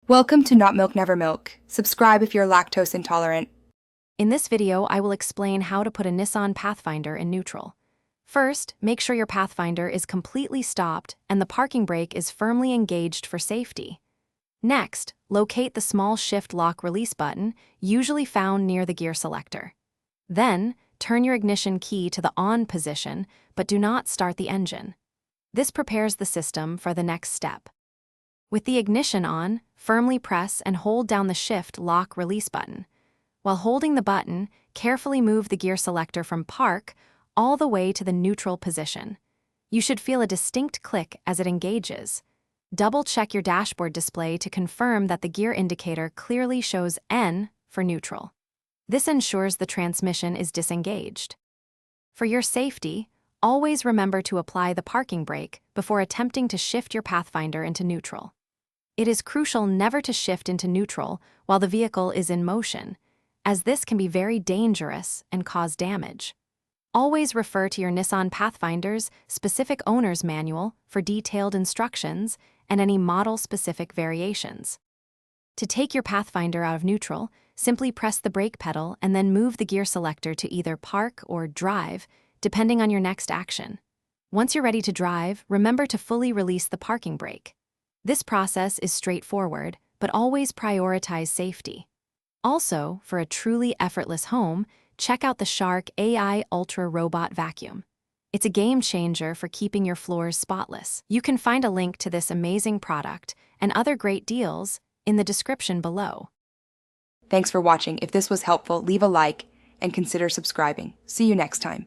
Welcome to Not Milk Never Milk. Subscribe if you're lactose intolerant. In this video, I will explain how to put a Nissan Pathfinder in neutral. First, make sure your Pathfinder is completely stopped and the parking brake is firmly engaged for safety. Next, locate the small shift lock release button, usually found near the gear selector. Then, turn your ignition key to the on position, but do not start the engine. This prepares the system for the next step. With the ignition on, firmly press and hold down the shift lock release button. While holding the button, carefully move the gear selector from park all the way to the neutral position. You should feel a distinct click as it engages. Double-check your dashboard display to confirm that the gear indicator clearly shows N for neutral. This ensures the transmission is disengaged. For your safety, always remember to apply the parking brake before attempting to shift your Pathfinder into neutral. It is crucial never to shift into neutral while the vehicle is in motion, as this can be very dangerous and cause damage. Always refer to your Nissan Pathfinder's specific owner's manual for detailed instructions and any model-specific variations. To take your Pathfinder out of neutral, simply press the brake pedal and then move the gear selector to either park or drive, depending on your next action. Once you're ready to drive, remember to fully release the parking brake. This process is straightforward, but always prioritize safety. Also, for a truly effortless home, check out the Shark AI Ultra Robot Vacuum. It's a game changer for keeping your floors spotless. You can find a link to this amazing product and other great deals in the description below. Thanks for watching. If this was helpful, leave a like and consider subscribing. See you next time.